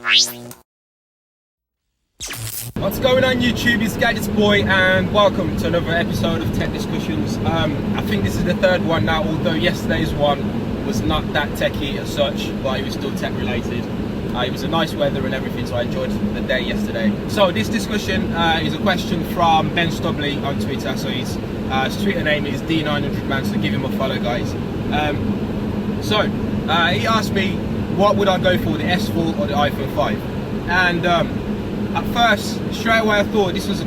What's going on YouTube? It's GadgetsBoy and welcome to another episode of Tech Discussions. I think this is the third one now, although yesterday's one was not that techy as such, but it was still tech related. It was a nice weather and everything, so I enjoyed the day yesterday. So this discussion is a question from Ben Stubley on Twitter. So his Twitter name is D900man, so give him a follow, guys. He asked me what would I go for, the S4 or the iPhone 5, and at first, straight away I thought this was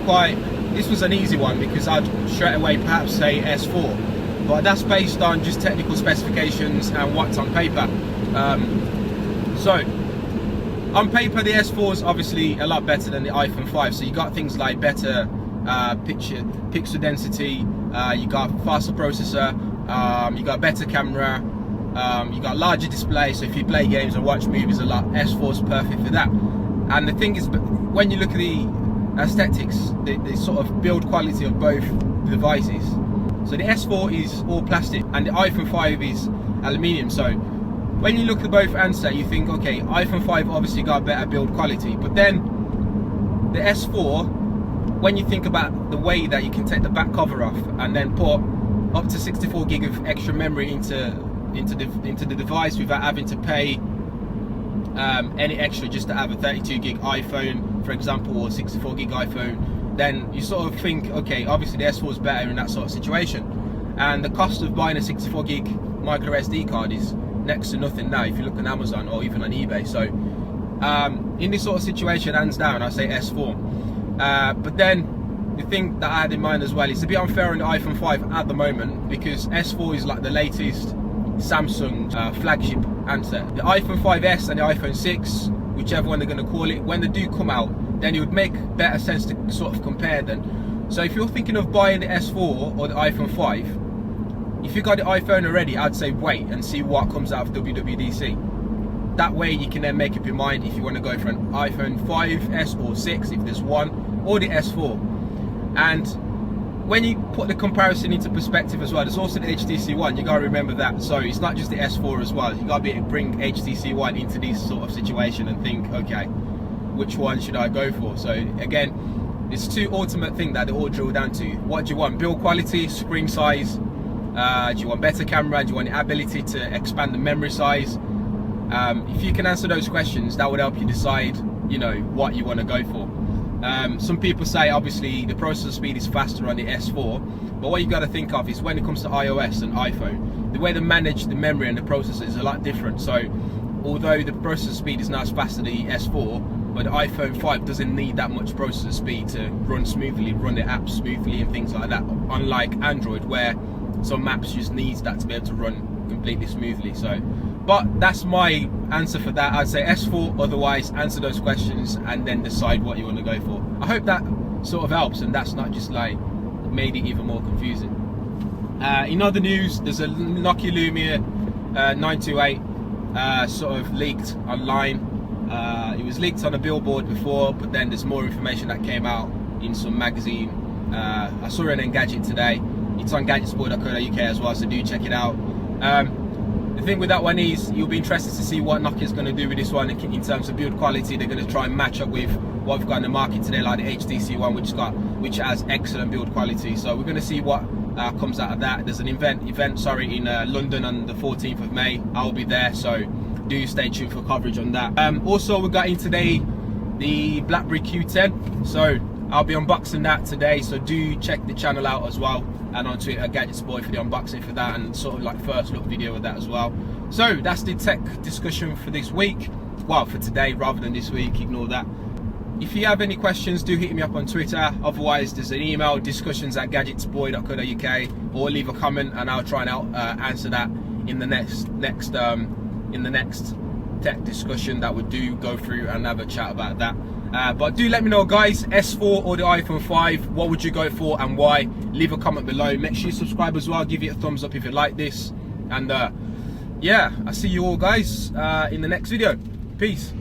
an easy one, because I'd straight away perhaps say S4, but that's based on just technical specifications and what's on paper. So on paper the S4 is obviously a lot better than the iPhone 5, so you got things like better pixel density, you got faster processor, you got better camera, you got larger display, so if you play games or watch movies a lot, S4 is perfect for that. And the thing is, when you look at the aesthetics, the sort of build quality of both devices, so the S4 is all plastic and the iPhone 5 is aluminium. So when you look at both handsets, you think, okay, iPhone 5 obviously got better build quality, but then the S4, when you think about the way that you can take the back cover off and then put up to 64 gig of extra memory into the device without having to pay any extra just to have a 32 gig iPhone, for example, or 64 gig iPhone, then you sort of think, okay, obviously the S4 is better in that sort of situation. And the cost of buying a 64 gig micro SD card is next to nothing now if you look on Amazon or even on eBay. So in this sort of situation, hands down, I say S4. But then the thing that I had in mind as well is a bit unfair on the iPhone 5 at the moment, because S4 is like the latest Samsung flagship handset. The iPhone 5S and the iPhone 6, whichever one they're going to call it, when they do come out, then it would make better sense to sort of compare them. So if you're thinking of buying the S4 or the iPhone 5, if you got the iPhone already, I'd say wait and see what comes out of WWDC. That way you can then make up your mind if you want to go for an iPhone 5S or 6 if there's one, or the S4. And when you put the comparison into perspective as well, there's also the HTC One. You gotta remember that. So it's not just the S4 as well. You gotta bring HTC One into this sort of situation and think, okay, which one should I go for? So again, it's two ultimate things that they all drill down to. What do you want? Build quality, screen size. Do you want better camera? Do you want the ability to expand the memory size? If you can answer those questions, that would help you decide, you know, what you want to go for. Some people say obviously the processor speed is faster on the S4, but what you got to think of is when it comes to iOS and iPhone, the way they manage the memory and the processor is a lot different. So although the processor speed is not as fast as the S4, but the iPhone 5 doesn't need that much processor speed to run smoothly, run the apps smoothly and things like that, unlike Android, where some apps just needs that to be able to run completely smoothly. So but that's my answer for that. I'd say S4, otherwise answer those questions and then decide what you want to go for. I hope that sort of helps and that's not just like made it even more confusing. In other news, there's a Nokia Lumia 928 sort of leaked online. It was leaked on a billboard before, but then there's more information that came out in some magazine. I saw it in Engadget today. It's on GadgetsBoy.co.uk as well, so do check it out. The thing with that one is you'll be interested to see what Nokia's going to do with this one in terms of build quality. They're going to try and match up with what we've got in the market today, like the HTC One, which has excellent build quality. So we're going to see what comes out of that. There's an event in London on the 14th of May. I'll be there, so do stay tuned for coverage on that. Also, we got in today the Blackberry Q10, so I'll be unboxing that today, so do check the channel out as well, and on Twitter GadgetsBoy for the unboxing for that, and sort of like first look video of that as well. So that's the tech discussion for this week, well, for today rather than this week, ignore that. If you have any questions, do hit me up on Twitter. Otherwise, there's an email, discussions@gadgetsboy.co.uk, or leave a comment and I'll try and answer that in the next tech discussion that we do go through and have a chat about that. But do let me know, guys, S4 or the iPhone 5, what would you go for and why? Leave a comment below. Make sure you subscribe as well, give it a thumbs up if you like this, and yeah, I'll see you all, guys, in the next video. Peace.